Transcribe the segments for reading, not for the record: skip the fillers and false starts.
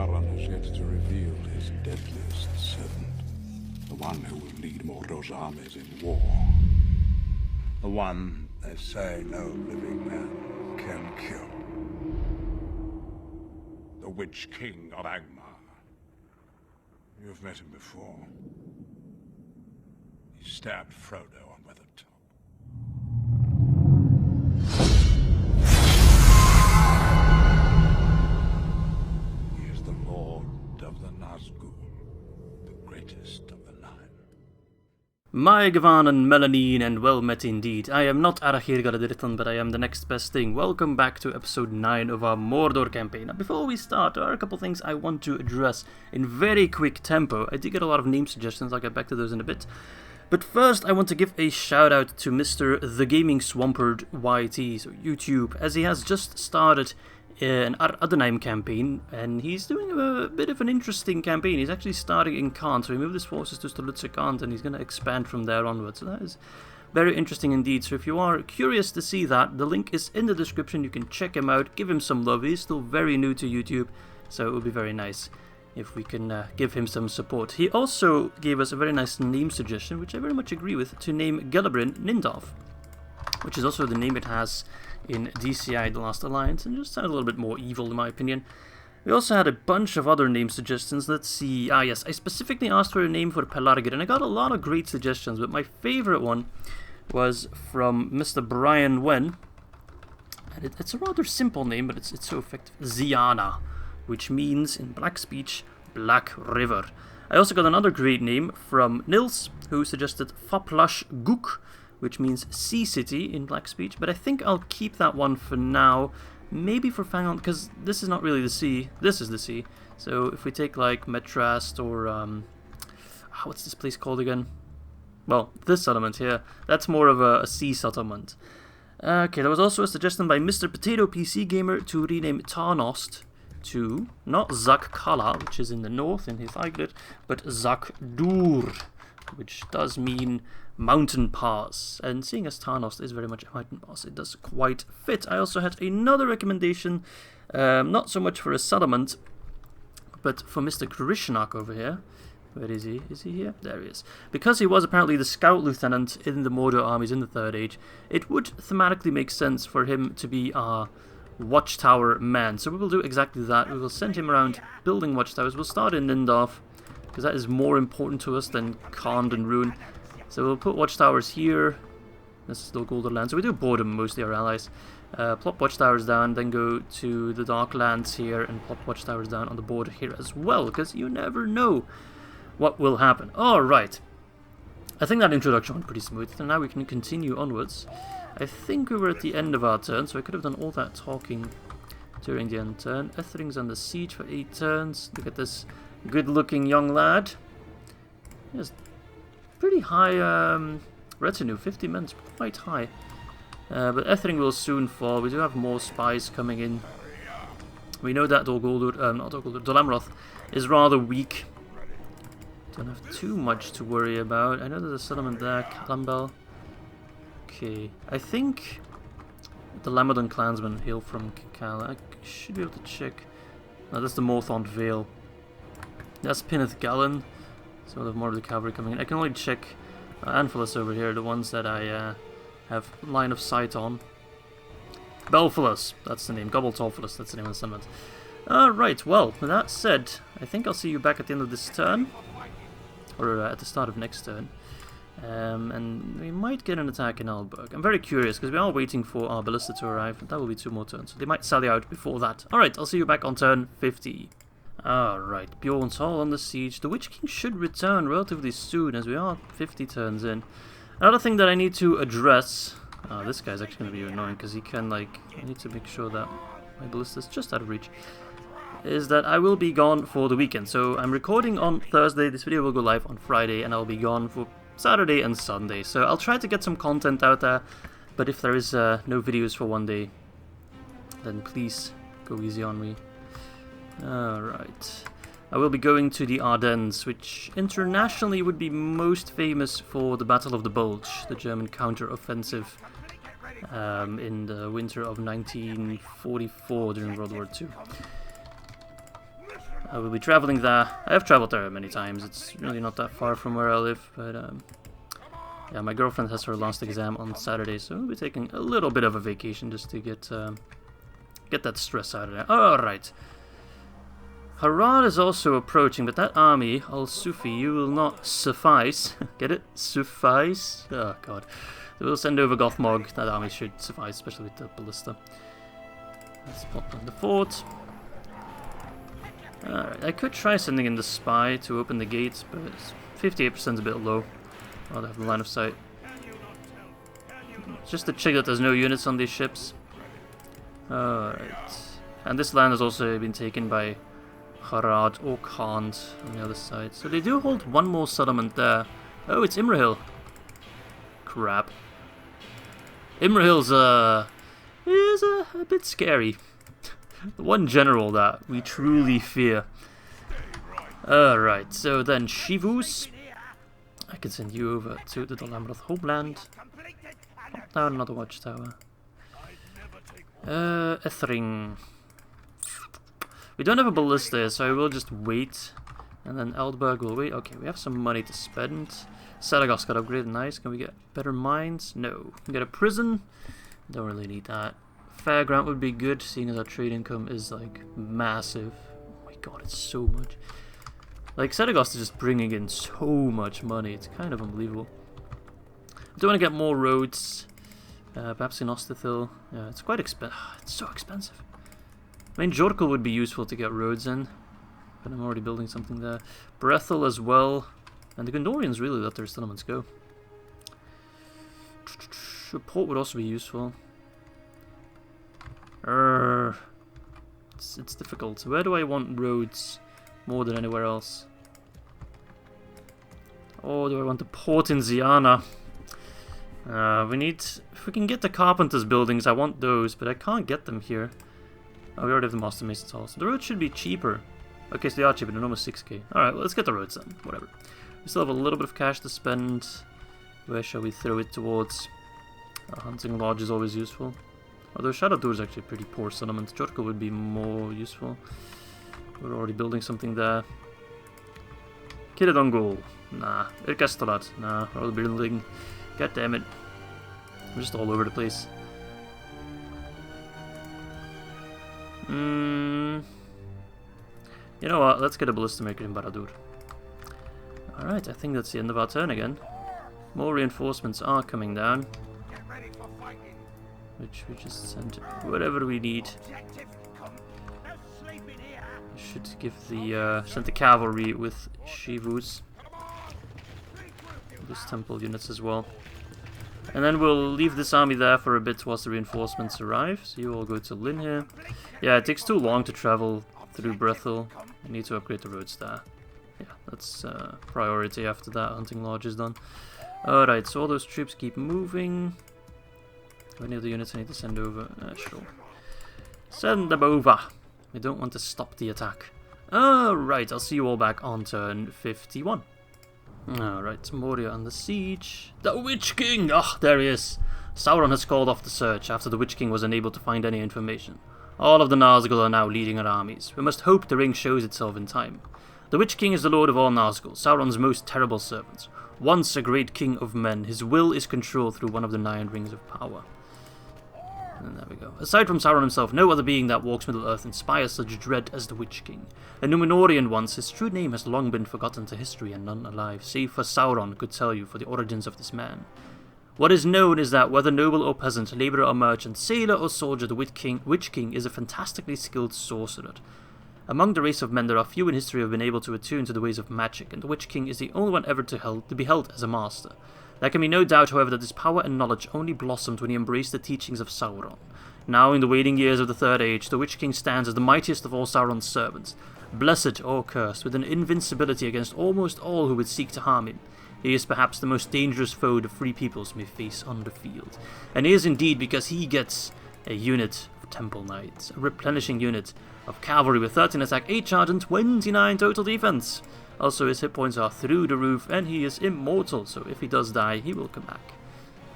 Harn has yet to reveal his deadliest servant. The one who will lead Mordor's armies in war. The one they say no living man can kill. The Witch King of Angmar. You've met him before. He stabbed Frodo on Weathertop. He is the Lord of the Nazgûl, the greatest of the Nine. My Gvan and Melanine, and well met indeed. I am not Arachir Garadirtan, but I am the next best thing. Welcome back to episode 9 of our Mordor campaign. Now, before we start, there are a couple things I want to address in very quick tempo. I did get a lot of name suggestions, I'll get back to those in a bit. But first, I want to give a shout out to Mr. TheGamingSwampert YT, so YouTube, as he has just started an Ar-Adonheim campaign, and he's doing a bit of an interesting campaign. He's actually starting in Khand, so he moved his forces to Stalutzer Khand, and he's going to expand from there onwards. So that is very interesting indeed. So if you are curious to see that, the link is in the description. You can check him out, give him some love. He's still very new to YouTube, so it would be very nice if we can give him some support. He also gave us a very nice name suggestion, which I very much agree with, to name Gelebrin Nindorf, which is also the name it has in DCI The Last Alliance, and just sounds a little bit more evil in my opinion. We also had a bunch of other name suggestions. Let's see. Ah yes, I specifically asked for a name for Pelargir, and I got a lot of great suggestions, but my favorite one was from Mr. Brian Wen. And it's a rather simple name, but it's so effective. Ziana, which means in black speech, Black River. I also got another great name from Nils, who suggested Faplash Guk, which means Sea City in black speech, but I think I'll keep that one for now. Maybe for Fangon, because this is not really the sea, this is the sea. So if we take like Metrast or, what's this place called again? Well, this settlement here, that's more of a sea settlement. Okay, there was also a suggestion by Mr. Potato PC Gamer to rename Tarnost to, not Zakkala, which is in the north in Hithagrid, but Zakdur, which does mean mountain pass, and seeing as Tarnost is very much a mountain pass, it does quite fit. I also had another recommendation, not so much for a settlement, but for Mr. Krishnak over here. Where is he? Is he here? There he is. Because he was apparently the scout lieutenant in the Mordor armies in the Third Age, it would thematically make sense for him to be our watchtower man. So we will do exactly that. We will send him around building watchtowers. We'll start in Nindorf, because that is more important to us than Khand and Rhun. So we'll put watchtowers here. This is still Guldur land, so we do boredom mostly our allies. Plop watchtowers down, then go to the Dark Lands here and plop watchtowers down on the border here as well, because you never know what will happen. Alright, I think that introduction went pretty smooth, and now we can continue onwards. I think we were at the end of our turn, so I could have done all that talking during the end turn. Ethering's under siege for 8 turns. Look at this good-looking young lad. Yes, pretty high retinue, 50 men, quite high. But Ethering will soon fall. We do have more spies coming in. We know that Dolamroth is rather weak. Don't have too much to worry about. I know there's a settlement there, Calambel. Okay, I think the Lamadon clansmen hail from Cal. I should be able to check. No, that's the Morthond Vale. That's Pinneth Gallen. So we'll have more of the cavalry coming in. I can only check Anphilas over here, the ones that I have line of sight on. Belphilas, that's the name. Gobbletolphilas, that's the name of the settlement. Alright, well, with that said, I think I'll see you back at the end of this turn. Or at the start of next turn. And we might get an attack in Aldburg. I'm very curious, because we are waiting for our ballista to arrive. That will be 2 more turns, so they might sally out before that. Alright, I'll see you back on turn 50. Alright, Bjorn's Hall on the siege. The Witch King should return relatively soon, as we are 50 turns in. Another thing that I need to address... this guy's actually going to be annoying, because he can, like... I need to make sure that my ballista's just out of reach. Is that I will be gone for the weekend. So I'm recording on Thursday, this video will go live on Friday, and I'll be gone for Saturday and Sunday. So I'll try to get some content out there, but if there is no videos for one day, then please go easy on me. Alright. I will be going to the Ardennes, which internationally would be most famous for the Battle of the Bulge, the German counter-offensive in the winter of 1944 during World War II. I will be traveling there. I have traveled there many times. It's really not that far from where I live, but yeah, my girlfriend has her last exam on Saturday, so we'll be taking a little bit of a vacation just to get that stress out of there. Alright. Harad is also approaching, but that army, Al-Sufi, you will not suffice. Get it? Suffice? Oh god. So we'll send over Gothmog. That army should suffice, especially with the ballista. Let's pop on the fort. Alright, I could try sending in the spy to open the gates, but 58% is a bit low. I'll have the line of sight. Just to check that there's no units on these ships. Alright. And this land has also been taken by Harad or Harn on the other side. So they do hold one more settlement there. Oh, it's Imrahil. Crap. Imrahil's is a bit scary. The one general that we truly fear. Alright, so then Shivus. I can send you over to the Dalamroth homeland. Pop down another watchtower. Ethring. We don't have a ballista, so I will just wait. And then Aldburg will wait. Okay, we have some money to spend. Saragos got upgraded, nice. Can we get better mines? No. We can get a prison. Don't really need that. Fairground would be good, seeing as our trade income is like massive. Oh my god, it's so much. Like, Saragos is just bringing in so much money. It's kind of unbelievable. I do want to get more roads. Perhaps in Ostithil. Yeah, it's quite expensive. It's so expensive. I mean, Jorkul would be useful to get roads in, but I'm already building something there. Brethel as well, and the Gondorians really let their settlements go. A port would also be useful. It's difficult. Where do I want roads more than anywhere else? Oh, do I want a port in Ziana? We need... If we can get the carpenters' buildings, I want those, but I can't get them here. Oh, we already have the Master Mason's Hall. So the roads should be cheaper. Okay, so they are cheaper. They're almost 6k. Alright, well, let's get the roads then. Whatever. We still have a little bit of cash to spend. Where shall we throw it towards? A hunting lodge is always useful. Although Shadowdur is actually a pretty poor settlement. Jorkul would be more useful. We're already building something there. Kiridongul. Nah. Irkastalat. Nah. We're all building. God damn it. I'm just all over the place. You know what, let's get a ballista maker in Baradur. Alright, I think that's the end of our turn again. More reinforcements are coming down. Which we just send whatever we need. Should give the send the cavalry with Shivus. These temple units as well. And then we'll leave this army there for a bit whilst the reinforcements arrive. So you all go to Luin here. Yeah, it takes too long to travel through Brethel. I need to upgrade the roads there. Yeah, that's priority after that hunting lodge is done. Alright, so all those troops keep moving. Any other units I need to send over? Sure. Send them over. We don't want to stop the attack. Alright, I'll see you all back on turn 51. Alright, Moria under siege. The Witch King! Ah, there he is. Sauron has called off the search after the Witch King was unable to find any information. All of the Nazgûl are now leading our armies. We must hope the ring shows itself in time. The Witch King is the lord of all Nazgûl, Sauron's most terrible servants. Once a great king of men, his will is controlled through one of the 9 rings of power. And there we go. Aside from Sauron himself, no other being that walks Middle-earth inspires such dread as the Witch King. A Númenórean once, his true name has long been forgotten to history, and none alive, save for Sauron, could tell you for the origins of this man. What is known is that, whether noble or peasant, labourer or merchant, sailor or soldier, the Witch King is a fantastically skilled sorcerer. Among the race of men, there are few in history who have been able to attune to the ways of magic, and the Witch King is the only one ever to be held as a master. There can be no doubt, however, that his power and knowledge only blossomed when he embraced the teachings of Sauron. Now, in the waning years of the Third Age, the Witch King stands as the mightiest of all Sauron's servants, blessed or cursed, with an invincibility against almost all who would seek to harm him. He is perhaps the most dangerous foe the free peoples may face on the field. And he is indeed, because he gets a unit of Temple Knights, a replenishing unit of cavalry with 13 attack, 8 charge, and 29 total defense. Also, his hit points are through the roof, and he is immortal, so if he does die, he will come back.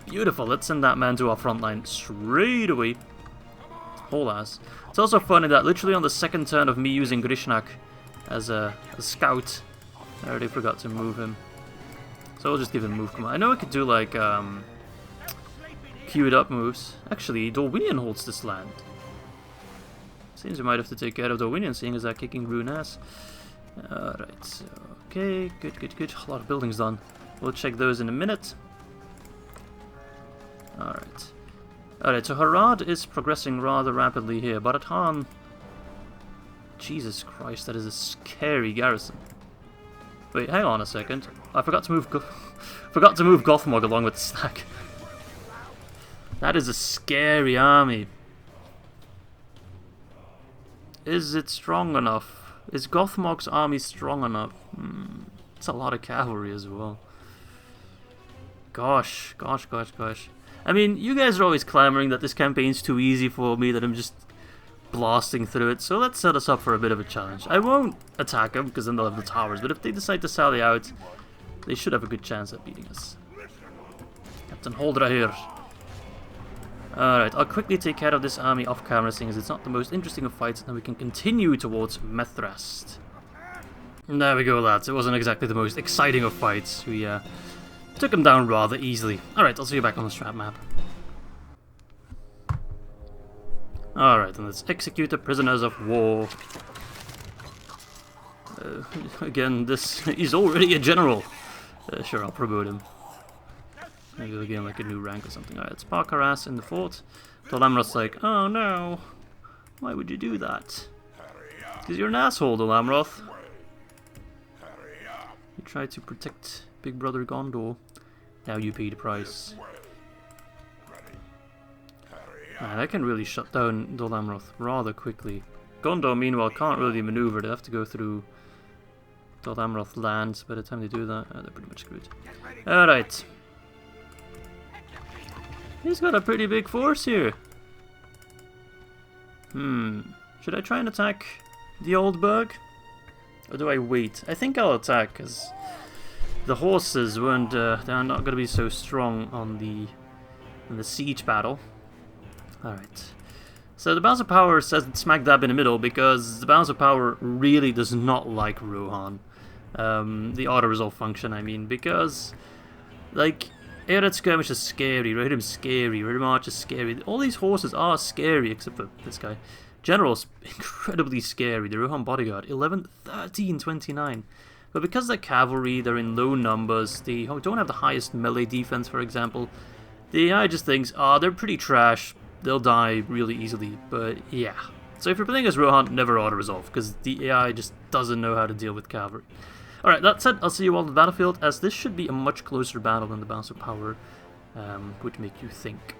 Beautiful, let's send that man to our front line straight away. Whole ass. It's also funny that literally on the second turn of me using Grishnak, as a scout. I already forgot to move him. So I'll just give him move command. I know I could do like queued up moves. Actually, Dorwinion holds this land. Seems we might have to take care of Dorwinion, seeing as they're kicking Rhun ass. Alright, so, okay, good. A lot of buildings done. We'll check those in a minute. Alright, so Harad is progressing rather rapidly here, but at Harn... Jesus Christ, that is a scary garrison. Wait, hang on a second. I forgot to move Gothmog along with the stack. That is a scary army. Is it strong enough? Is Gothmog's army strong enough? It's a lot of cavalry as well. Gosh. I mean, you guys are always clamoring that this campaign's too easy for me, that I'm just blasting through it, so let's set us up for a bit of a challenge. I won't attack them, because then they'll have the towers, but if they decide to sally out, they should have a good chance at beating us. Captain Holdra here. Alright, I'll quickly take care of this army off camera, seeing as it's not the most interesting of fights, and then we can continue towards Methrast. There we go, lads. It wasn't exactly the most exciting of fights. We took them down rather easily. Alright, I'll see you back on the strat map. Alright, and let's execute the prisoners of war. Again, he's already a general. Sure, I'll promote him. Maybe we'll gain like a new rank or something. Alright, let's park our ass in the fort. Dolamroth's like, oh no, why would you do that? Because you're an asshole, Dolamroth. You tried to protect Big Brother Gondor. Now you pay the price. Man, I can really shut down Dolamroth rather quickly. Gondor, meanwhile, can't really maneuver. They have to go through Dolamroth lands. By the time they do that, they're pretty much screwed. Alright. He's got a pretty big force here. Should I try and attack the Aldburg? Or do I wait? I think I'll attack, because the horses weren't, they're not going to be so strong on the siege battle. Alright. So the balance of power says smack dab in the middle, because the balance of power really does not like Rohan. The auto-resolve function, I mean, because, like, Ered skirmish is scary, Rohirrim is scary, Rohirrim march is scary. All these horses are scary, except for this guy. General's incredibly scary. The Rohan bodyguard, 11, 13, 29. But because they're cavalry, they're in low numbers, they don't have the highest melee defense, for example. The AI just thinks, they're pretty trash, they'll die really easily, but yeah. So if you're playing as Rohan, never auto-resolve, because the AI just doesn't know how to deal with cavalry. Alright, that said, I'll see you all on the battlefield, as this should be a much closer battle than the balance of power would make you think.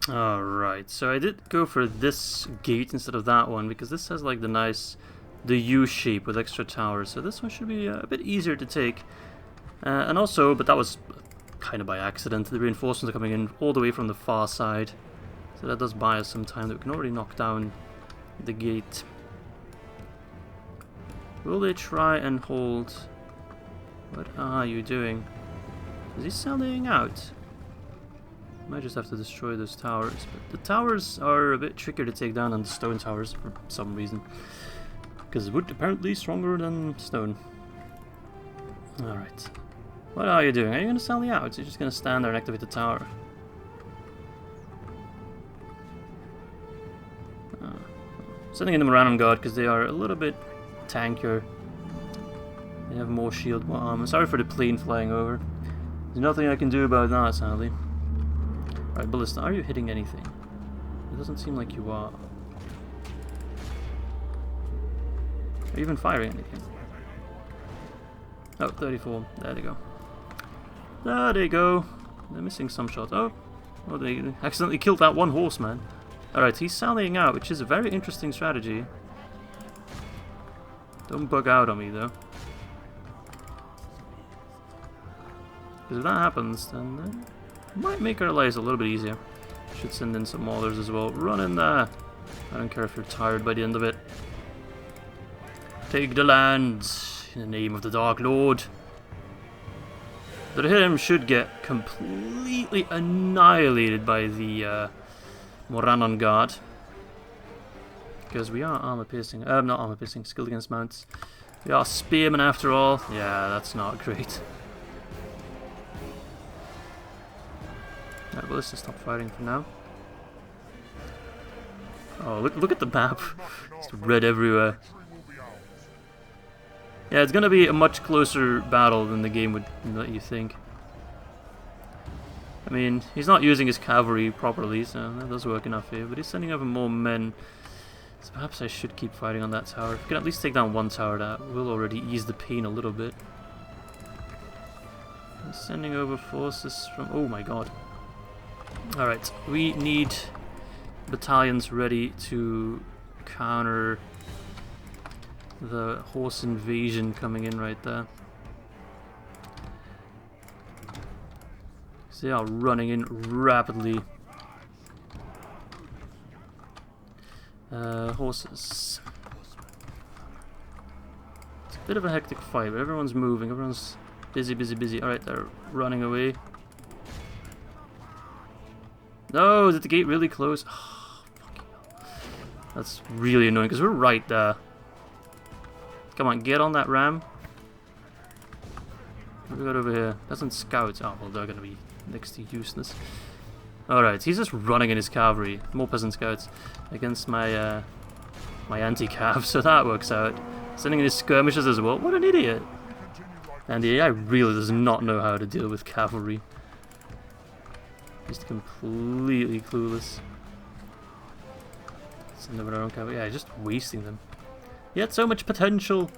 Alright, so I did go for this gate instead of that one, because this has like the U shape with extra towers, so this one should be a bit easier to take. And also, but that was kind of by accident, the reinforcements are coming in all the way from the far side, so that does buy us some time that we can already knock down the gate. Will they try and hold? What are you doing? Is he sallying out? Might just have to destroy those towers, but the towers are a bit trickier to take down than the stone towers for some reason, because wood apparently stronger than stone. Alright. What are you doing? Are you going to sally out? Or you're just going to stand there and activate the tower? Sending in the Morannon Guard because they are a little bit tankier. They have more shield. Well, I'm sorry for the plane flying over. There's nothing I can do about that, sadly. Alright, Ballista, are you hitting anything? It doesn't seem like you are. Are you even firing anything? Oh, 34. There they go. There they go. They're missing some shots. Oh, they accidentally killed that one horseman. Alright, he's sallying out, which is a very interesting strategy. Don't bug out on me, though. Because if that happens, then it might make our lives a little bit easier. Should send in some maulers as well. Run in there! I don't care if you're tired by the end of it. Take the land in the name of the Dark Lord. The Rohirrim should get completely annihilated by the Morannon Guard. Because we are armor piercing. Not armor piercing, skilled against mounts. We are spearmen after all. Yeah, that's not great. Alright, well, let's just stop fighting for now. Oh, look at the map. It's red everywhere. Yeah, it's gonna be a much closer battle than the game would let you think. I mean, he's not using his cavalry properly, so that does work in our favor, but he's sending over more men. So perhaps I should keep fighting on that tower. If we can at least take down one tower, that will already ease the pain a little bit. I'm sending over forces from... Oh my god. Alright, we need battalions ready to counter the horse invasion coming in right there. So they are running in rapidly. Horses. It's a bit of a hectic fight, but everyone's moving, everyone's busy, busy, busy. Alright, they're running away. No, is the gate really close? Oh, fucking hell. That's really annoying, because we're right there. Come on, get on that ram. What do we got over here? Peasant scouts. Oh, well, they're going to be next to useless. Alright, he's just running in his cavalry. More peasant scouts against my my anti-cav, so that works out. Sending in his skirmishers as well. What an idiot! And the AI really does not know how to deal with cavalry. Just completely clueless. Send over our own cavalry. Yeah, just wasting them. He had so much potential.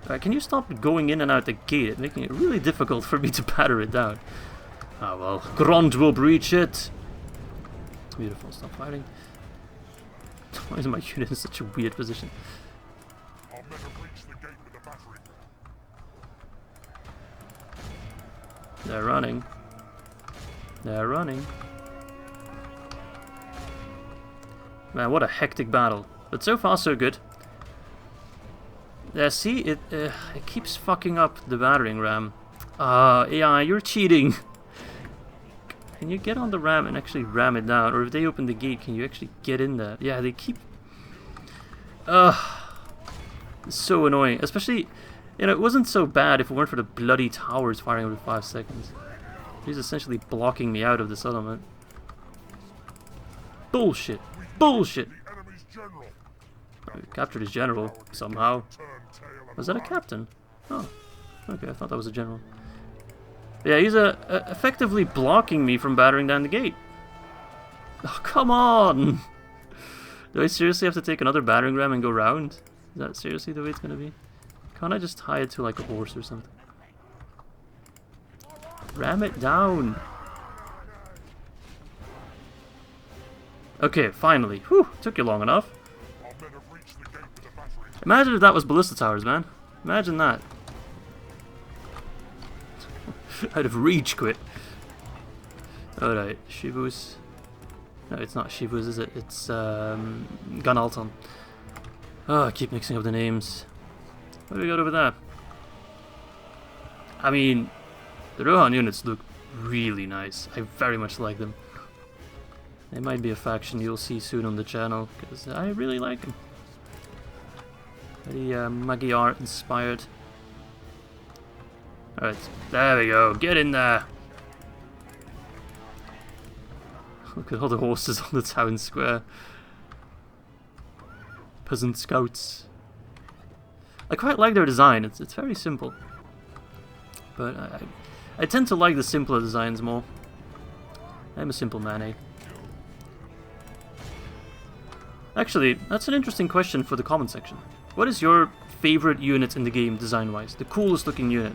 Alright, can you stop going in and out the gate, making it really difficult for me to batter it down? Ah well, Grond will breach it. Beautiful, stop fighting. Why is my unit in such a weird position? They're running. They're running. Man, what a hectic battle. But so far so good. See, it keeps fucking up the battering ram. AI, you're cheating. Can you get on the ram and actually ram it down? Or if they open the gate, can you actually get in there? Yeah, they keep... It's so annoying. Especially, you know, it wasn't so bad if it weren't for the bloody towers firing every 5 seconds. He's essentially blocking me out of the settlement. Bullshit. Bullshit! I captured his general, somehow. Was that a captain? Oh, okay, I thought that was a general. Yeah, he's effectively blocking me from battering down the gate. Oh, come on! Do I seriously have to take another battering ram and go round? Is that seriously the way it's gonna be? Can't I just tie it to like a horse or something? Ram it down! Okay, finally. Whew, took you long enough. Imagine if that was ballista towers, man. Imagine that. I'd have rage quit. Alright, Shivus. No, it's not Shivus, is it? It's Gunalton. Oh, I keep mixing up the names. What do we got over there? I mean, the Rohan units look really nice. I very much like them. They might be a faction you'll see soon on the channel, because I really like them. Very Magyar inspired. Alright, there we go. Get in there! Look at all the horses on the town square. Peasant scouts. I quite like their design. It's very simple. But I tend to like the simpler designs more. I'm a simple man, eh? Actually, that's an interesting question for the comment section. What is your favorite unit in the game, design-wise? The coolest looking unit?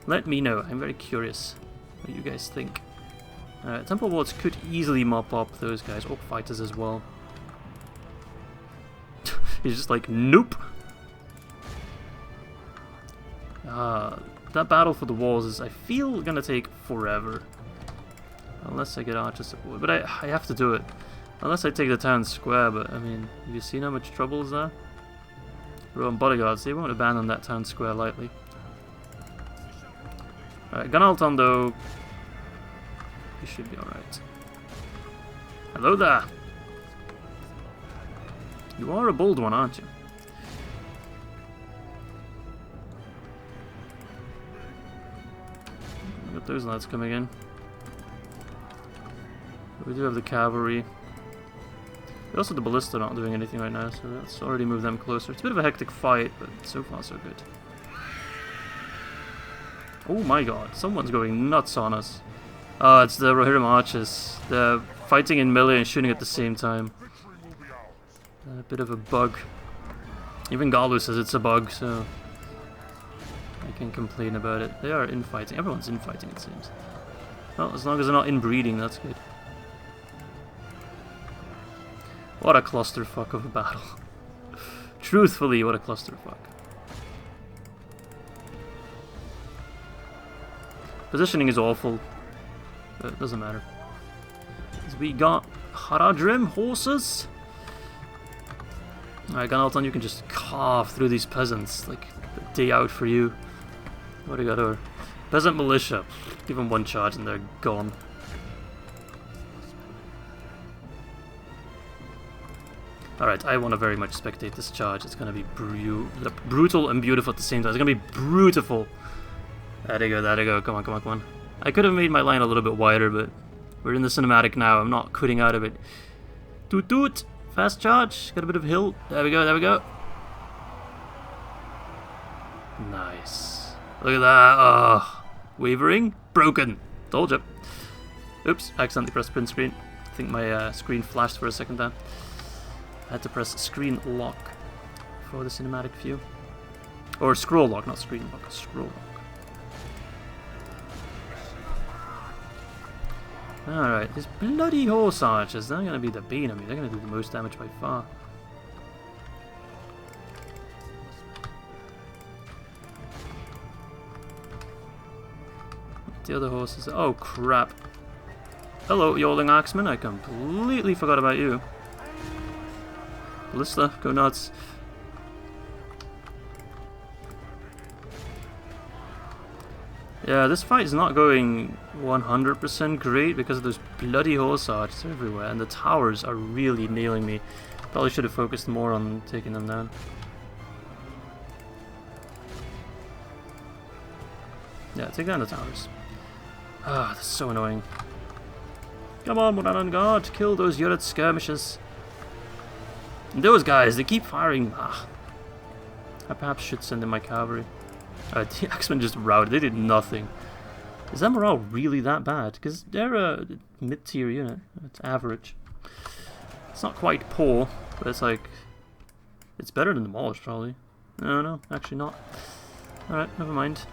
Let me know. I'm very curious what you guys think. Temple Wards could easily mop up those guys. Orc Fighters as well. He's just like, nope! That battle for the walls is, I feel, gonna take forever. Unless I get archer support. But I have to do it. Unless I take the town square, but I mean, have you seen how much trouble is there? Rohan bodyguards, they won't abandon that town square lightly. Alright, Gunalton though. He should be alright. Hello there! You are a bold one, aren't you? Got those lads coming in. We do have the cavalry. Also the ballista not doing anything right now, so let's already move them closer. It's a bit of a hectic fight, but so far so good. Oh my god, someone's going nuts on us. Oh, it's the Rohirrim archers. They're fighting in melee and shooting at the same time. A bit of a bug. Even Galu says it's a bug, so I can complain about it. They are infighting. Everyone's infighting, it seems. Well, as long as they're not inbreeding, that's good. What a clusterfuck of a battle. Truthfully, what a clusterfuck. Positioning is awful, but it doesn't matter. We got Haradrim horses. Alright, Gunalton, you can just carve through these peasants. Like, a day out for you. What do you got over? Peasant militia. Give them one charge and they're gone. Alright, I want to very much spectate this charge. It's going to be brutal and beautiful at the same time. It's going to be beautiful. There you go, there you go. Come on, come on, come on. I could have made my line a little bit wider, but we're in the cinematic now. I'm not quitting out of it. Toot toot! Fast charge. Got a bit of hill. There we go, there we go. Nice. Look at that. Oh, wavering. Broken. Told you. Oops, I accidentally pressed print screen. I think my screen flashed for a second there. I had to press screen lock for the cinematic view. Or scroll lock, not screen lock, scroll lock. Alright, these bloody horse archers, they're going to be the bane of me. They're going to do the most damage by far. The other horses. Oh crap. Hello, Yoling Axeman. I completely forgot about you. Ballista, go nuts. Yeah, this fight is not going 100% great because of those bloody horse archers everywhere, and the towers are really nailing me. Probably should have focused more on taking them down. Yeah, take down the towers. Ah, that's so annoying. Come on, Moran Guard, kill those Ered skirmishers. And those guys, they keep firing. Ah. I perhaps should send in my cavalry. The Axemen just routed, they did nothing. Is that morale really that bad? Because they're a mid-tier unit, it's average. It's not quite poor, but it's like... it's better than Demolished, probably. No, actually not. Alright, never mind.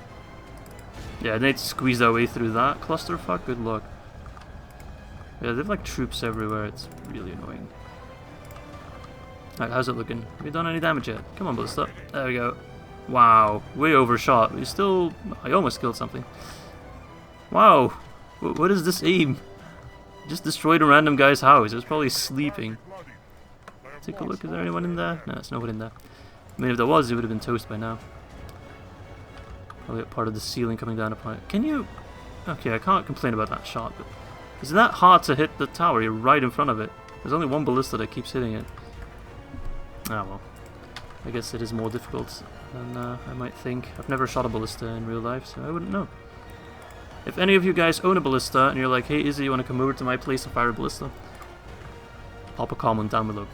Yeah, they need to squeeze their way through that clusterfuck, good luck. Yeah, they have like troops everywhere, it's really annoying. Alright, how's it looking? Have you done any damage yet? Come on, Ballista. There we go. Wow, way overshot. We still... I almost killed something. Wow, what is this aim? Just destroyed a random guy's house. He was probably sleeping. Take a look, is there anyone in there? No, there's nobody in there. I mean, if there was, he would have been toast by now. Probably a part of the ceiling coming down upon it. Can you... okay, I can't complain about that shot, but... is that hard to hit the tower? You're right in front of it. There's only one ballista that keeps hitting it. Ah, well. I guess it is more difficult than I might think. I've never shot a ballista in real life, so I wouldn't know. If any of you guys own a ballista and you're like, hey Izzy, you want to come over to my place and fire a ballista? Pop a comment down below.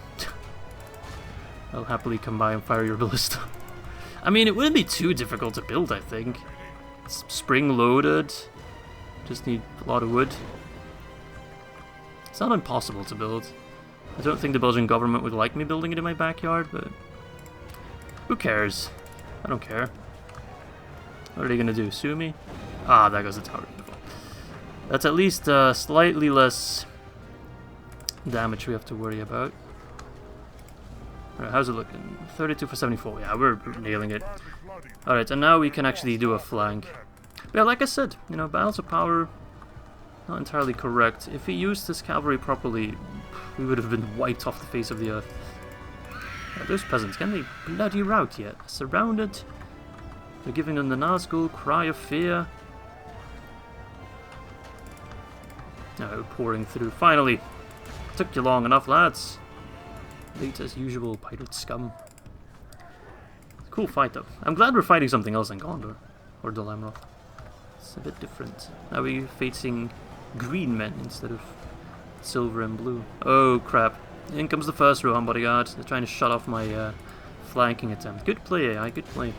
I'll happily come by and fire your ballista. I mean, it wouldn't be too difficult to build, I think. It's spring loaded. Just need a lot of wood. It's not impossible to build. I don't think the Belgian government would like me building it in my backyard, but... who cares? I don't care. What are they gonna do? Sue me? Ah, there goes the tower. That's at least slightly less damage we have to worry about. Alright, how's it looking? 32 for 74. Yeah, we're nailing it. Alright, and now we can actually do a flank. But yeah, like I said, you know, balance of power, not entirely correct. If he used his cavalry properly, we would have been wiped off the face of the earth. Those peasants, can they bloody rout yet? Surrounded. They're giving them the Nazgûl cry of fear. No, pouring through. Finally! Took you long enough, lads. Late as usual, pirate scum. Cool fight though. I'm glad we're fighting something else than Gondor. Or Dol Amroth. It's a bit different. Now we're facing green men instead of silver and blue. Oh crap. In comes the first Rohan bodyguard. They're trying to shut off my flanking attempt. Good play, AI, good play.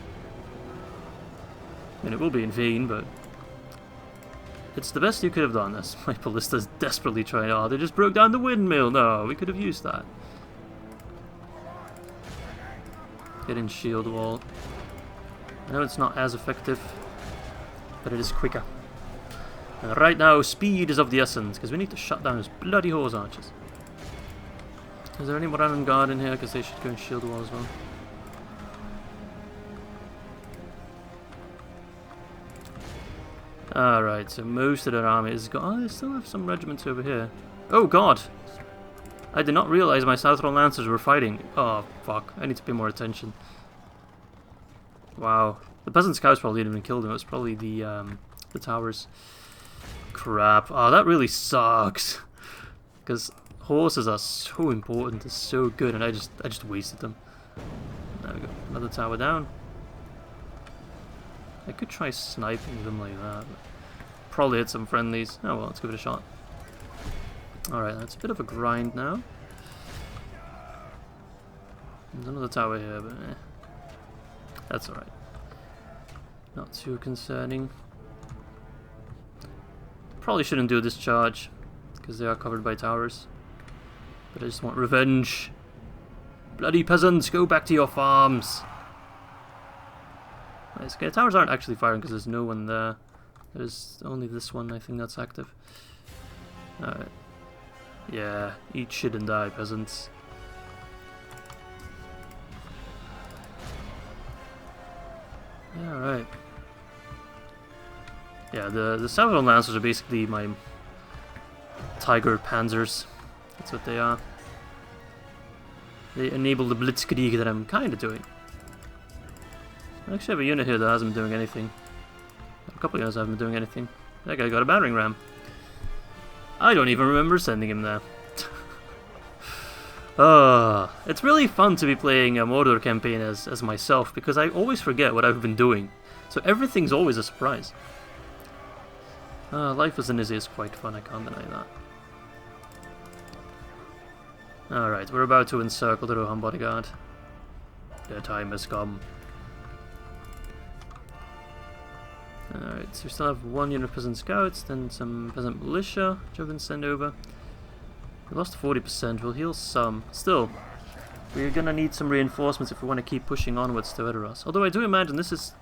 I mean, it will be in vain, but it's the best you could have done. As my ballista's desperately trying. Oh, they just broke down the windmill. No, we could have used that. Get in shield wall. I know it's not as effective, but it is quicker. And right now, speed is of the essence, because we need to shut down those bloody horse archers. Is there anyone on guard in here? Because they should go in shield wall as well. Alright, so most of their army is gone. Oh, they still have some regiments over here. Oh god! I did not realize my Southron Lancers were fighting. Oh, fuck. I need to pay more attention. Wow. The peasant scouts probably didn't even kill them. It was probably the towers. Crap. Oh, that really sucks. Because horses are so important. They're so good, and I just wasted them. There we go. Another tower down. I could try sniping them like that. But probably hit some friendlies. Oh well, let's give it a shot. Alright, that's a bit of a grind now. There's another tower here, but that's alright. Not too concerning. Probably shouldn't do this charge, because they are covered by towers. But I just want revenge. Bloody peasants, go back to your farms! Nice. Okay, towers aren't actually firing because there's no one there. There's only this one, I think, that's active. Alright. Yeah, eat shit and die, peasants. Yeah, alright. Yeah, the Sauron Lancers are basically my Tiger Panzers. That's what they are. They enable the Blitzkrieg that I'm kind of doing. I actually have a unit here that hasn't been doing anything. A couple of units haven't been doing anything. That guy got a battering ram. I don't even remember sending him there. It's really fun to be playing a Mordor campaign as myself, because I always forget what I've been doing. So everything's always a surprise. Life as an Izzy is quite fun, I can't deny that. Alright, we're about to encircle the Rohan bodyguard. Their time has come. Alright, so we still have one unit of peasant scouts, then some peasant militia, which I've been sent over. We lost 40%, we'll heal some. Still, we're gonna need some reinforcements if we want to keep pushing onwards to Edoras. Although I do imagine this is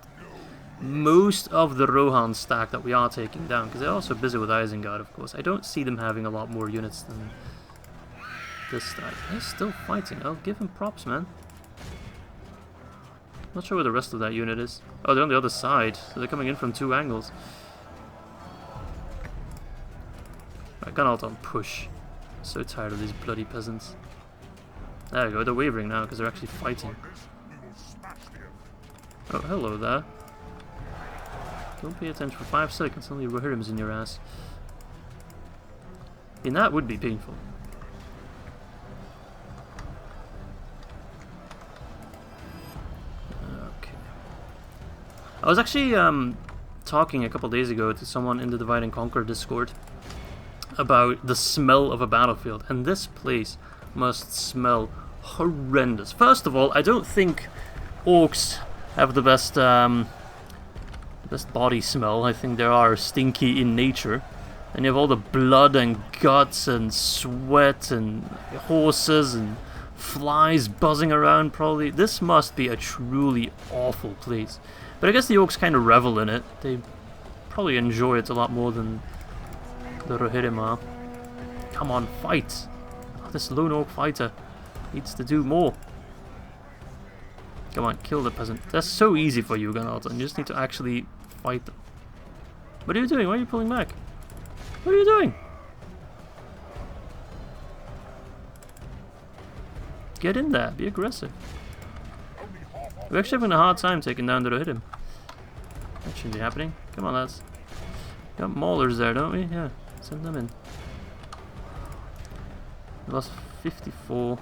most of the Rohan stack that we are taking down, because they're also busy with Isengard, of course. I don't see them having a lot more units than this stack. They're still fighting, I'll give them props, man. Not sure where the rest of that unit is. Oh, they're on the other side, so they're coming in from two angles. Right, gun alt on push. So tired of these bloody peasants. There we go, they're wavering now because they're actually fighting. Oh, hello there. Don't pay attention for 5 seconds, only Rohirrim's in your ass. And that would be painful. I was actually talking a couple days ago to someone in the Divide and Conquer Discord about the smell of a battlefield, and this place must smell horrendous. First of all, I don't think orcs have the best body smell. I think they are stinky in nature, and you have all the blood and guts and sweat and horses and flies buzzing around. Probably this must be a truly awful place. But I guess the orcs kind of revel in it. They probably enjoy it a lot more than the Rohirrim are. Come on, fight! Oh, this lone orc fighter needs to do more. Come on, kill the peasant. That's so easy for you, Gunalton. You just need to actually fight them. What are you doing? Why are you pulling back? What are you doing? Get in there. Be aggressive. We're actually having a hard time taking down the Rohirrim. That shouldn't be happening. Come on, lads. Got maulers there, don't we? Yeah. Send them in. I lost 54.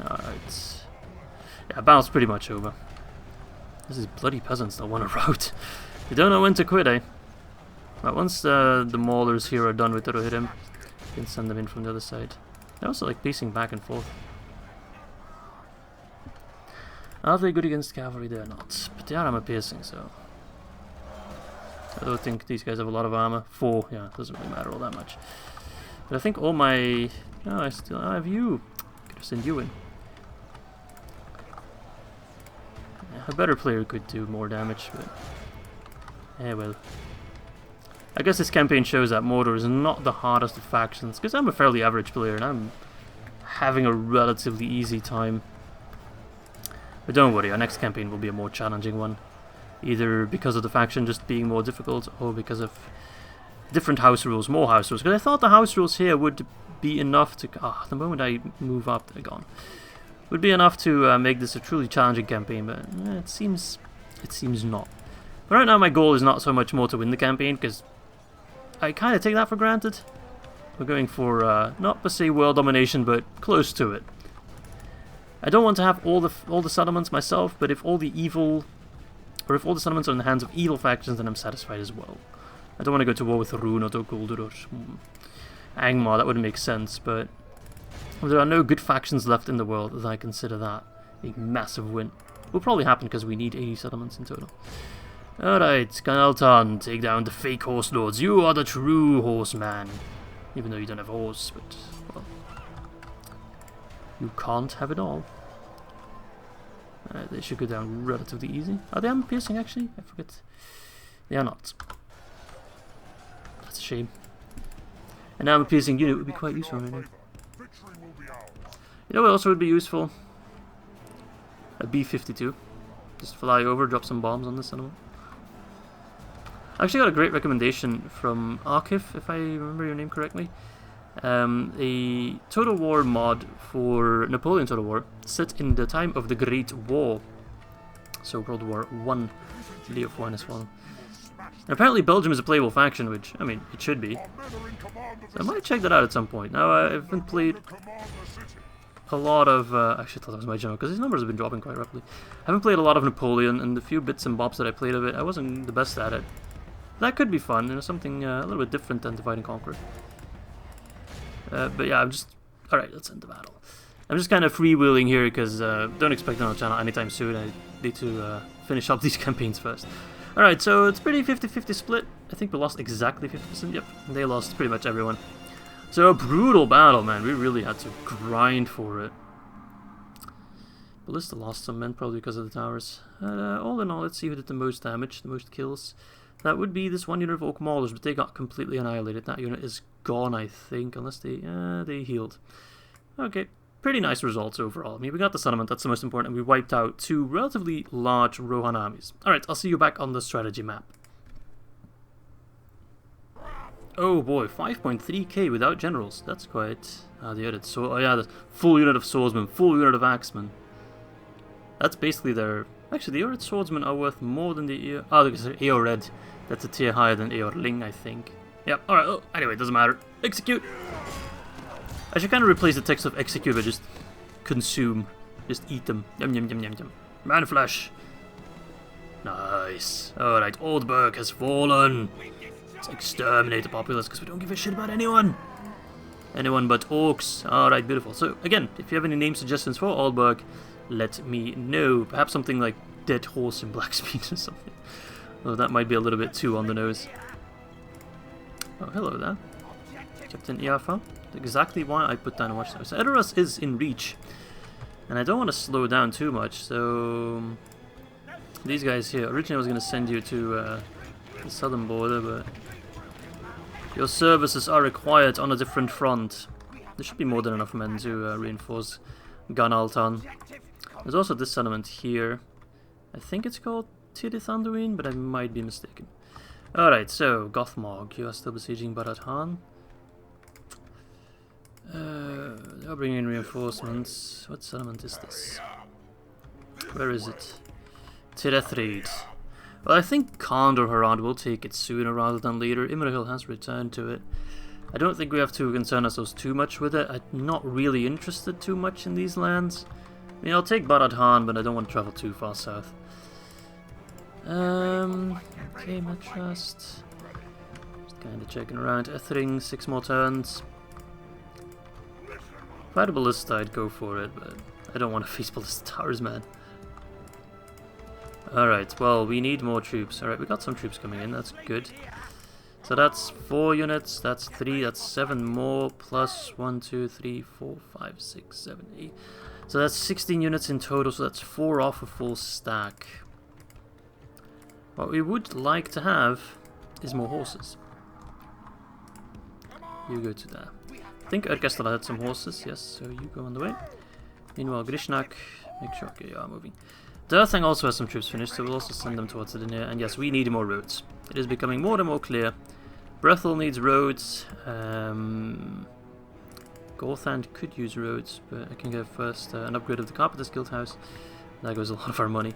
Alright. Yeah, battle's pretty much over. This is bloody peasants that want to rout. You don't know when to quit, eh? But once the maulers here are done with the Rohirrim, you can send them in from the other side. They're also like pacing back and forth. Are they good against cavalry? They're not. But they are armor piercing, so... I don't think these guys have a lot of armor. 4, yeah, it doesn't really matter all that much. But I think all my... Oh, I still have you. Could have sent you in. Yeah, a better player could do more damage, but... Eh, well. I guess this campaign shows that Mordor is not the hardest of factions, because I'm a fairly average player and I'm having a relatively easy time. But don't worry, our next campaign will be a more challenging one. Either because of the faction just being more difficult, or because of different house rules, more house rules. Because I thought the house rules here would be enough to... the moment I move up, they're gone. Would be enough to make this a truly challenging campaign, but it seems not. But right now my goal is not so much more to win the campaign, because I kind of take that for granted. We're going for, not per se world domination, but close to it. I don't want to have all the settlements myself, but if all the evil... Or if all the settlements are in the hands of evil factions, then I'm satisfied as well. I don't want to go to war with Rhun or Guldur or Angmar, that wouldn't make sense, but if there are no good factions left in the world, then I consider that a massive win. Will probably happen because we need 80 settlements in total. Alright, Ganaltan, take down the fake horse lords. You are the true horseman. Even though you don't have a horse, but, well, you can't have it all. They should go down relatively easy. Are they armor piercing actually? I forget. They are not. That's a shame. An armor piercing unit would be quite useful right now. You know what also would be useful? A B-52. Just fly over, drop some bombs on this settlement. I actually got a great recommendation from Arkif, if I remember your name correctly. A Total War mod for Napoleon Total War, set in the time of the Great War. So World War I, Leo 4-1. And apparently Belgium is a playable faction, which, I mean, it should be. So I might check that out at some point. Now, I haven't played a lot of... I actually thought that was my general, because his numbers have been dropping quite rapidly. I haven't played a lot of Napoleon, and the few bits and bobs that I played of it, I wasn't the best at it. That could be fun, you know, something a little bit different than Divide and Conquer. But yeah, I'm just... Alright, let's end the battle. I'm just kind of freewheeling here because don't expect it on the channel anytime soon. I need to finish up these campaigns first. Alright, so it's pretty 50-50 split. I think we lost exactly 50%. Yep, they lost pretty much everyone. So a brutal battle, man. We really had to grind for it. Ballista lost some men probably because of the towers. All in all, let's see who did the most damage, the most kills. That would be this one unit of Oak Maulers, but they got completely annihilated. That unit is gone, I think, unless they healed. Okay, pretty nice results overall. I mean, we got the settlement, that's the most important, and we wiped out 2 relatively large Rohan armies. Alright, I'll see you back on the strategy map. Oh boy, 5.3k without generals. That's quite... the Ered. So, oh yeah, the full unit of swordsmen, full unit of axemen. That's basically their... Actually, the Ered swordsmen are worth more than the... Oh, because they're Ered. That's a tier higher than Eorling, I think. Yep, alright, oh, anyway, doesn't matter. Execute! I should kind of replace the text of execute by just consume. Just eat them. Yum yum yum yum yum. Man flesh! Nice. Alright, Aldburg has fallen! Let's exterminate the populace because we don't give a shit about anyone! Anyone but orcs. Alright, beautiful. So, again, if you have any name suggestions for Aldburg, let me know. Perhaps something like Dead Horse in Blackspeed or something. Although that might be a little bit too on the nose. Oh, hello there. Captain Iarfa. Exactly why I put down a watchtower. So Edoras is in reach. And I don't want to slow down too much, so... These guys here. Originally I was going to send you to the southern border, but... Your services are required on a different front. There should be more than enough men to reinforce Ganaltan. There's also this settlement here. I think it's called Tirith-Anduin, but I might be mistaken. Alright, so, Gothmog, you are still besieging Barad Harn. They're bringing in reinforcements. What settlement is this? Where is it? Tirethrid. Well, I think Gondor Harad will take it sooner rather than later. Imrahil has returned to it. I don't think we have to concern ourselves too much with it. I'm not really interested too much in these lands. I mean, I'll take Barad Harn, but I don't want to travel too far south. Okay, my trust. Just kind of checking around. Ethering, 6 more turns. If I had a ballista, I'd go for it, but I don't want to face ballista towers, man. Alright, well, we need more troops. Alright, we got some troops coming in, that's good. So that's 4 units, that's 3, that's 7 more, plus 1, 2, 3, 4, 5, 6, 7, 8. So that's 16 units in total, so that's 4 off a full stack. What we would like to have is more horses. You go to there. I think Erkestal had some horses, yes, so you go on the way. Meanwhile, Grishnak, make sure, okay, you are moving. Durthang also has some troops finished, so we'll also send them towards it in here. And yes, we need more roads. It is becoming more and more clear. Brethel needs roads. Gorthand could use roads, but I can get first an upgrade of the Carpenter's Guild house. That goes a lot of our money.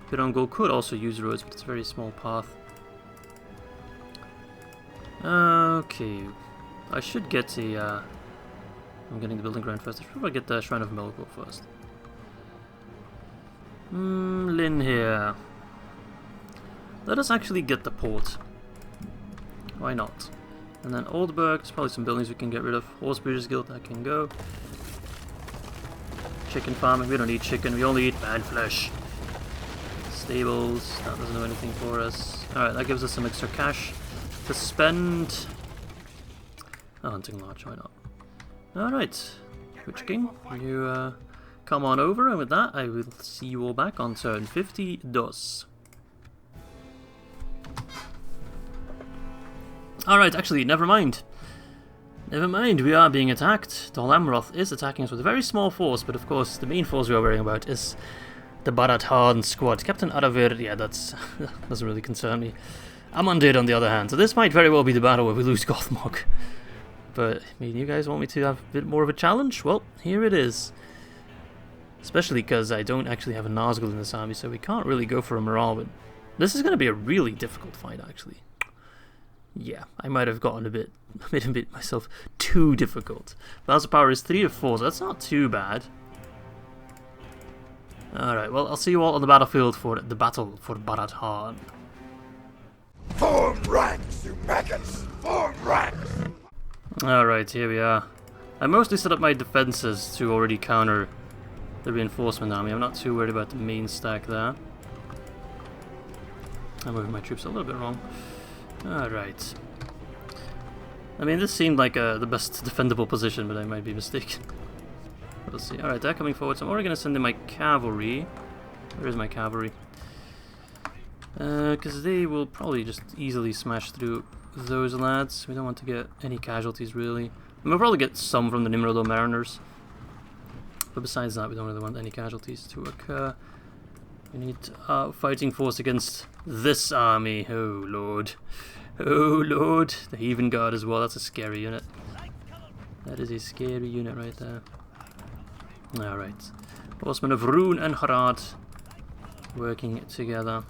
Pirongol could also use roads, but it's a very small path. Okay. I should get a... I'm getting the building ground first. I should probably get the Shrine of Melkor first. Lynn here. Let us actually get the port. Why not? And then Aldburg, there's probably some buildings we can get rid of. Horse Breeders Guild, that can go. Chicken farming, we don't need chicken, we only eat man flesh. Stables, that doesn't do anything for us. Alright, that gives us some extra cash to spend. A hunting lodge, why not? Alright, Witch King, you come on over, and with that, I will see you all back on turn 50 DOS. Alright, actually, never mind. Never mind, we are being attacked. Dol Amroth is attacking us with a very small force, but of course, the main force we are worrying about is the Barad Harn squad. Captain Aravir, yeah, that doesn't really concern me. Amandir, on the other hand, so this might very well be the battle where we lose Gothmog. But, I mean, you guys want me to have a bit more of a challenge? Well, here it is. Especially because I don't actually have a Nazgûl in this army, so we can't really go for a morale win. This is going to be a really difficult fight, actually. Yeah, I might have gotten made a bit myself too difficult. Balance of power is 3 of 4, so that's not too bad. Alright, well, I'll see you all on the battlefield for the battle for Barad Harn. Form ranks, you maggots! Form ranks! Alright, here we are. I mostly set up my defenses to already counter the reinforcement army. I'm not too worried about the main stack there. I'm moving my troops a little bit wrong. Alright. I mean, this seemed like the best defendable position, but I might be mistaken. We'll see. Alright, they're coming forward, so I'm already going to send in my cavalry. Where is my cavalry? Because they will probably just easily smash through those lads. We don't want to get any casualties, really. And we'll probably get some from the Nimrodor Mariners. But besides that, we don't really want any casualties to occur. We need fighting force against this army. Oh, Lord. Oh, Lord. The Heathen Guard as well. That's a scary unit. That is a scary unit right there. Alright. Horsemen of Rhun and Harad working together.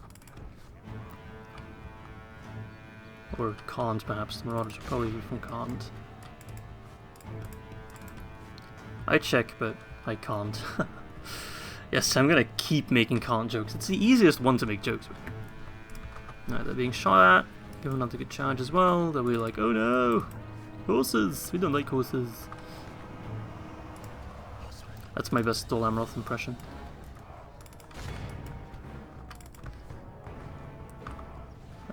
Or Khand, perhaps. The Marauders are probably from Khand. I check, but I can't. Yes, I'm gonna keep making Khand jokes. It's the easiest one to make jokes with. Alright, they're being shot at. Give them another good charge as well. They'll be like, oh no! Horses! We don't like horses. That's my best Dol Amroth impression.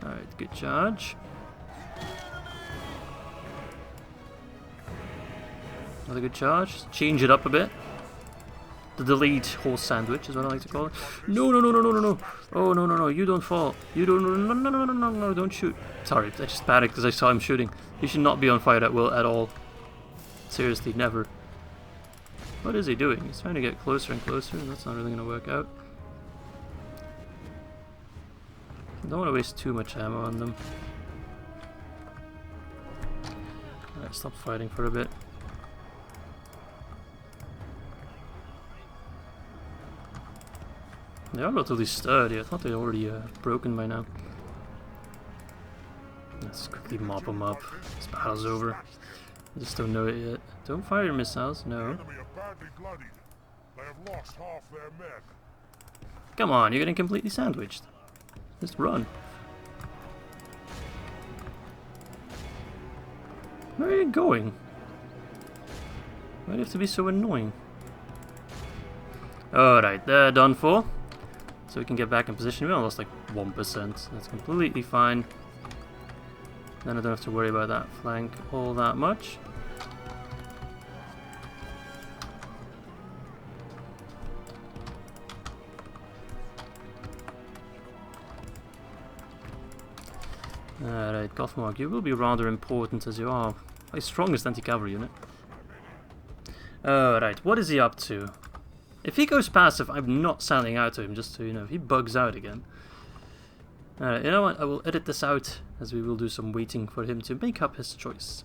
Alright, good charge. Another good charge. Change it up a bit. The delayed horse sandwich is what I like to call it. No, no, no, no, no, no, no. Oh, no, no, no. You don't fall. You don't. No, no, no, no, no, no, no. Don't shoot. Sorry, I just panicked because I saw him shooting. He should not be on fire at will at all. Seriously, never. What is he doing? He's trying to get closer and closer, and that's not really going to work out. I don't want to waste too much ammo on them. Alright, stop fighting for a bit. They are relatively sturdy. I thought they were already broken by now. Let's quickly mop them up. This battle's over. I just don't know it yet. Don't fire your missiles, no. Come on, you're getting completely sandwiched. Just run. Where are you going? Why do you have to be so annoying? Alright, they're done for. So we can get back in position. We only lost like 1%. That's completely fine. Then I don't have to worry about that flank all that much. Alright, Gothmark, you will be rather important as you are my strongest anti-cavalry unit. Alright, what is he up to? If he goes passive, I'm not selling out to him, just so you know, if he bugs out again. Alright, you know what, I will edit this out, as we will do some waiting for him to make up his choice.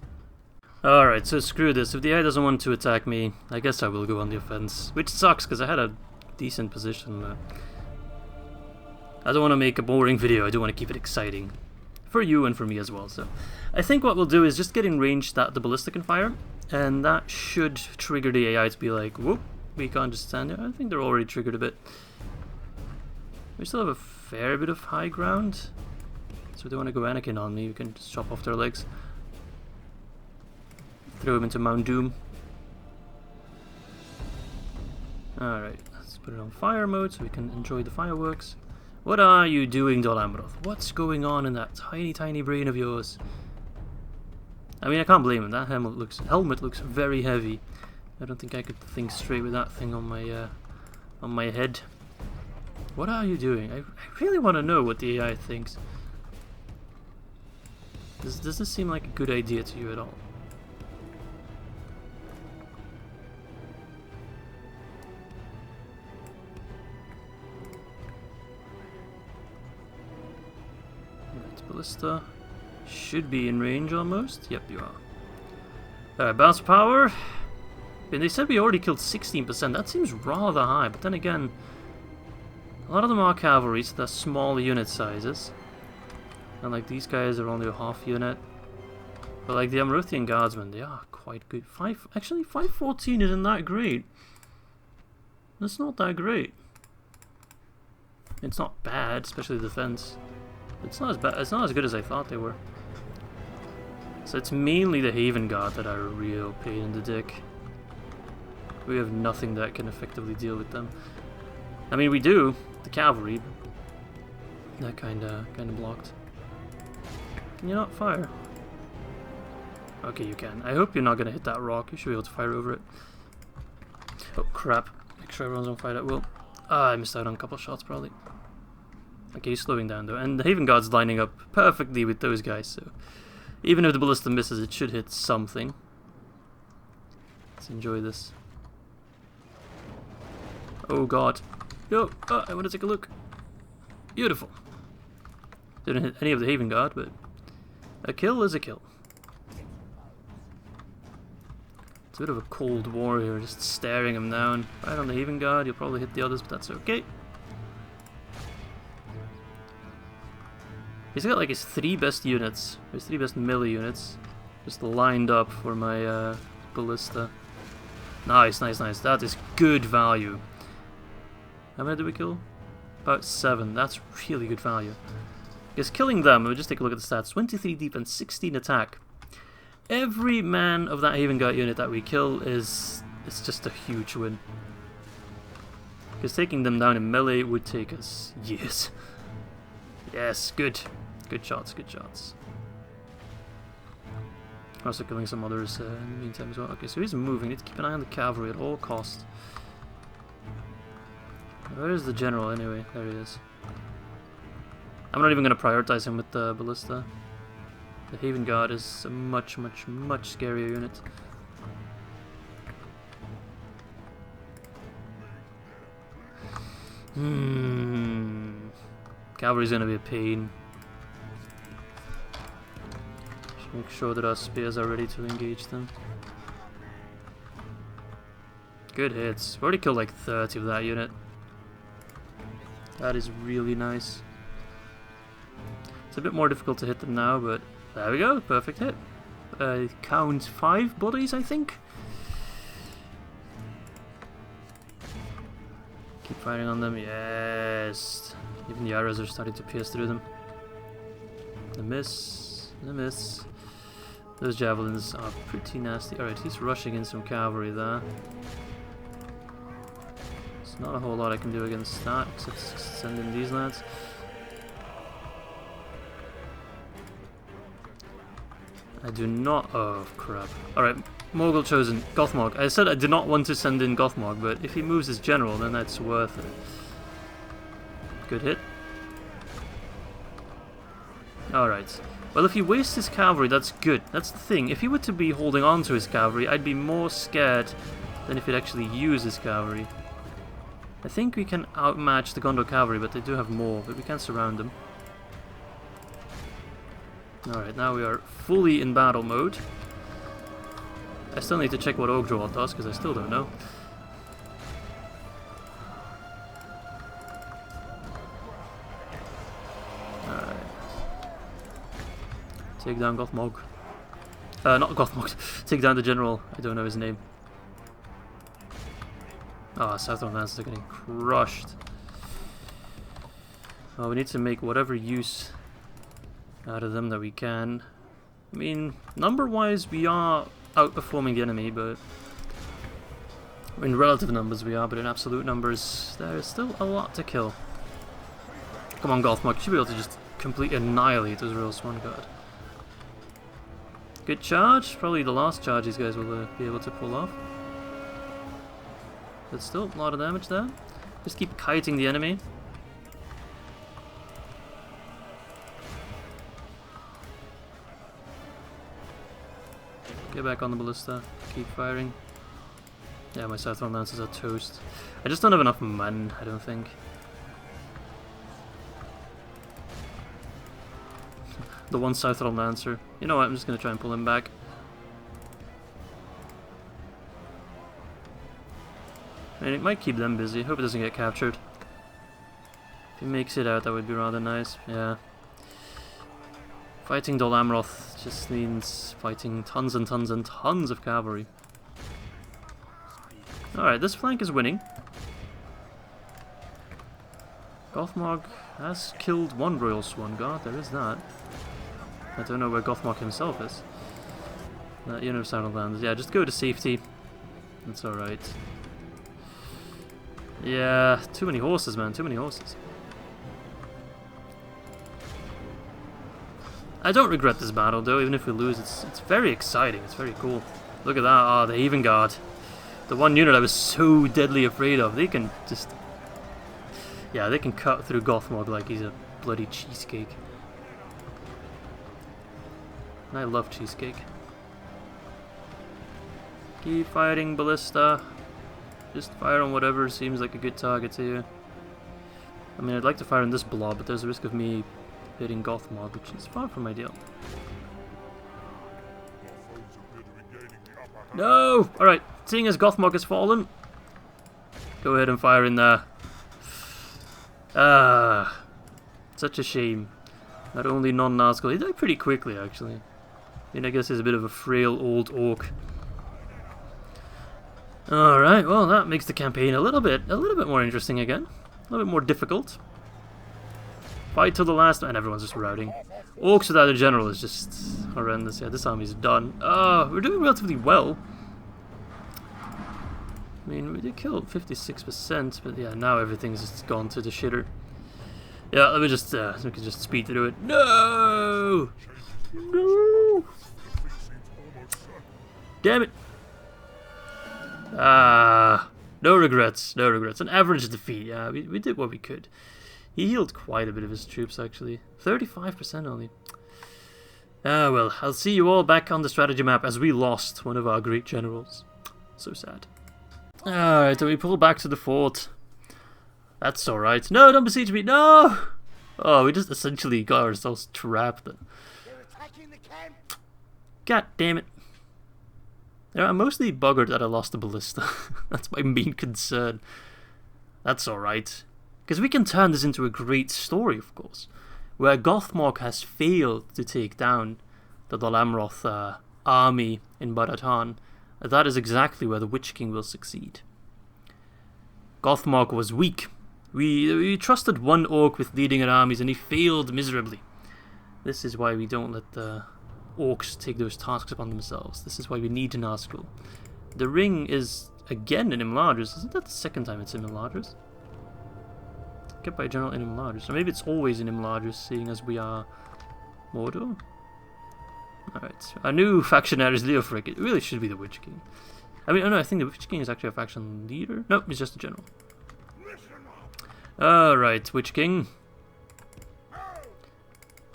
Alright, so screw this, if the AI doesn't want to attack me, I guess I will go on the offense. Which sucks, because I had a decent position. I don't want to make a boring video, I do want to keep it exciting. For you and for me as well, so I think what we'll do is just get in range that the ballista can fire, and that should trigger the AI to be like, whoop, we can't just stand there. I think they're already triggered a bit. We still have a fair bit of high ground, so if they want to go Anakin on me, we can just chop off their legs. Throw them into Mount Doom. Alright, let's put it on fire mode so we can enjoy the fireworks. What are you doing, Dol Amroth? What's going on in that tiny brain of yours? I mean, I can't blame him. That helmet looks very heavy. I don't think I could think straight with that thing on my head. What are you doing? I really want to know what the AI thinks. Does this seem like a good idea to you at all? Ballista should be in range almost. Yep, you are. Bounce power. And they said we already killed 16%. That seems rather high, but then again, a lot of them are cavalry, so they're small unit sizes. And like these guys are only a half unit. But like the Amruthian guardsmen, they are quite good. Actually, 514 isn't that great. That's not that great. It's not bad, especially the defense. It's not as bad. It's not as good as I thought they were. So it's mainly the Haven Guard that are a real pain in the dick. We have nothing that can effectively deal with them. I mean, we do the cavalry. That kind of blocked. Can you not fire? Okay, you can. I hope you're not gonna hit that rock. You should be able to fire over it. Oh crap! Make sure everyone's on fire at will. Ah, I missed out on a couple shots probably. Okay, he's slowing down though, and the Haven Guard's lining up perfectly with those guys, so even if the ballista misses, it should hit something. Let's enjoy this. Oh god. Yo! Oh, I want to take a look. Beautiful. Didn't hit any of the Haven Guard, but a kill is a kill. It's a bit of a cold war here, just staring him down. Right on the Haven Guard, you'll probably hit the others, but that's okay. He's got like his 3 best units, his 3 best melee units, just lined up for my ballista. Nice, nice, nice. That is good value. How many did we kill? About 7. That's really good value. Because killing them, we'll just take a look at the stats. 23 defense, 16 attack. Every man of that Haven Guard unit that we kill it's just a huge win. Because taking them down in melee would take us years. Yes, good. Good shots, good shots. Also killing some others in the meantime as well. Okay, so he's moving. Need to keep an eye on the cavalry at all costs. Where is the general anyway? There he is. I'm not even going to prioritize him with the ballista. The Haven Guard is a much scarier unit. Cavalry's going to be a pain. Just make sure that our spears are ready to engage them. Good hits. We've already killed like 30 of that unit. That is really nice. It's a bit more difficult to hit them now, but there we go, perfect hit. Count 5 bodies, I think. Keep firing on them, yes. Even the arrows are starting to pierce through them. The miss, the miss. Those javelins are pretty nasty. Alright, he's rushing in some cavalry there. There's not a whole lot I can do against that, except send in these lads. I do not... oh, crap. Alright, Morgul chosen. Gothmog. I said I did not want to send in Gothmog, but if he moves his general, then that's worth it. Good hit. Alright. Well, if he wastes his cavalry, that's good. That's the thing. If he were to be holding on to his cavalry, I'd be more scared than if he'd actually use his cavalry. I think we can outmatch the Gondor cavalry, but they do have more, but we can't surround them. Alright, now we are fully in battle mode. I still need to check what Ogdrol does, because I still don't know. Alright. Take down Gothmog. Not Gothmog. Take down the general. I don't know his name. Ah, oh, Southern Lancers are getting crushed. Well, we need to make whatever use out of them that we can. I mean, number-wise, we are outperforming the enemy, but in relative numbers we are, but in absolute numbers, there is still a lot to kill. Come on, Gothmog, you should be able to just completely annihilate those real Swan Guard. Good charge, probably the last charge these guys will be able to pull off. But still, a lot of damage there. Just keep kiting the enemy. Get back on the ballista. Keep firing. Yeah, my Southern Lancers are toast. I just don't have enough men, I don't think. The one Southern Lancer. You know what, I'm just going to try and pull him back. And it might keep them busy. Hope it doesn't get captured. If he makes it out, that would be rather nice. Yeah. Fighting Dol Amroth just means fighting tons and tons and tons of cavalry. Alright, this flank is winning. Gothmog has killed one Royal Swan Guard, there is that. I don't know where Gothmog himself is. You know, Saddlelands. Yeah, just go to safety. That's alright. Yeah, too many horses, man, too many horses. I don't regret this battle, though, even if we lose. It's very exciting, it's very cool. Look at that, ah, the Isengard. The one unit I was so deadly afraid of. They can just... yeah, they can cut through Gothmog like he's a bloody cheesecake. And I love cheesecake. Keep fighting, Ballista. Just fire on whatever seems like a good target to you. I mean, I'd like to fire on this blob, but there's a risk of me hitting Gothmog, which is far from ideal. No! Alright, seeing as Gothmog has fallen, go ahead and fire in there. Ah, such a shame. Not only non-Nazgûl, he died pretty quickly actually. I mean, I guess he's a bit of a frail old orc. Alright, well that makes the campaign a little bit more interesting again. A little bit more difficult. Fight till the last, and everyone's just routing. Orcs without a general is just horrendous. Yeah, this army's done. We're doing relatively well. I mean, we did kill 56%, but yeah, now everything's just gone to the shitter. Yeah, let me just, we can just speed through it. No! No! Damn it! No regrets, no regrets. An average defeat, yeah, we did what we could. He healed quite a bit of his troops, actually. 35% only. Ah, well, I'll see you all back on the strategy map as we lost one of our great generals. So sad. Alright, so we pull back to the fort. That's alright. No, don't besiege me, no! Oh, we just essentially got ourselves trapped. They're attacking the camp. God damn it. Yeah, I'm mostly buggered that I lost the ballista. That's my main concern. That's alright. Because we can turn this into a great story, of course, where Gothmog has failed to take down the Dol Amroth army in Barad. That is exactly where the Witch King will succeed. Gothmog was weak. We trusted one orc with leading our armies and he failed miserably. This is why we don't let the orcs take those tasks upon themselves. This is why we need Nazgûl. The ring is again in Imladris. Isn't that the second time it's in Imladris? Kept by General in Imladris. Or maybe it's always in Imladris, seeing as we are Mordor? Alright. Our new factionary is Leofric. It really should be the Witch King. I mean, no, I think the Witch King is actually a faction leader. Nope, he's just a general. Alright, Witch King.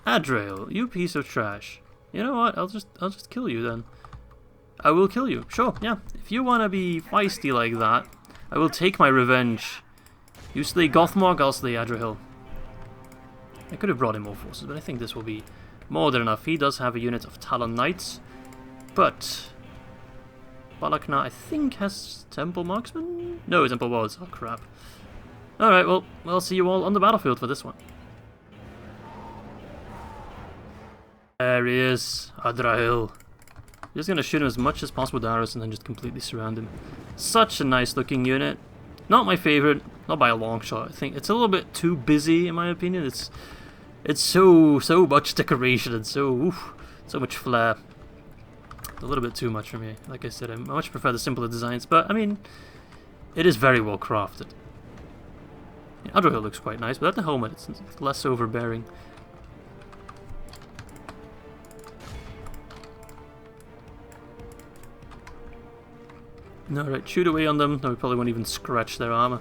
Adrael, you piece of trash. You know what? I'll just kill you then. I will kill you. Sure, yeah. If you wanna be feisty like that, I will take my revenge. You slay Gothmog, I'll slay Adrael. I could have brought in more forces, but I think this will be more than enough. He does have a unit of Talon Knights, but Balakna, I think, has Temple Marksmen? No, Temple Wards. Oh, crap. Alright, well, I'll see you all on the battlefield for this one. There he is, Adrael. Just gonna shoot him as much as possible with arrows and then just completely surround him. Such a nice looking unit. Not my favorite, not by a long shot. I think it's a little bit too busy in my opinion. It's so much decoration and so much flair. A little bit too much for me. Like I said, I much prefer the simpler designs, but I mean, it is very well crafted. Yeah, Adrael looks quite nice, but at the helmet it's less overbearing. Alright, shoot away on them. No, we probably won't even scratch their armor.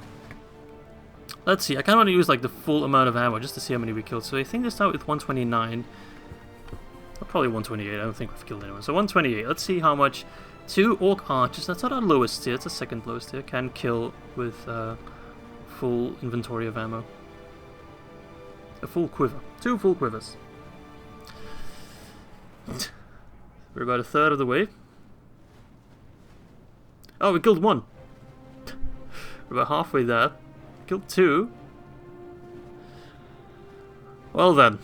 Let's see, I kind of want to use like the full amount of ammo just to see how many we killed. So I think this out with 129. Or probably 128, I don't think we've killed anyone. So 128, let's see how much 2 Orc Archers, that's not our lowest tier, it's a second lowest tier, can kill with full inventory of ammo. A full quiver. 2 full quivers. We're about a third of the way. Oh, we killed 1. We're about halfway there. Killed 2. Well then.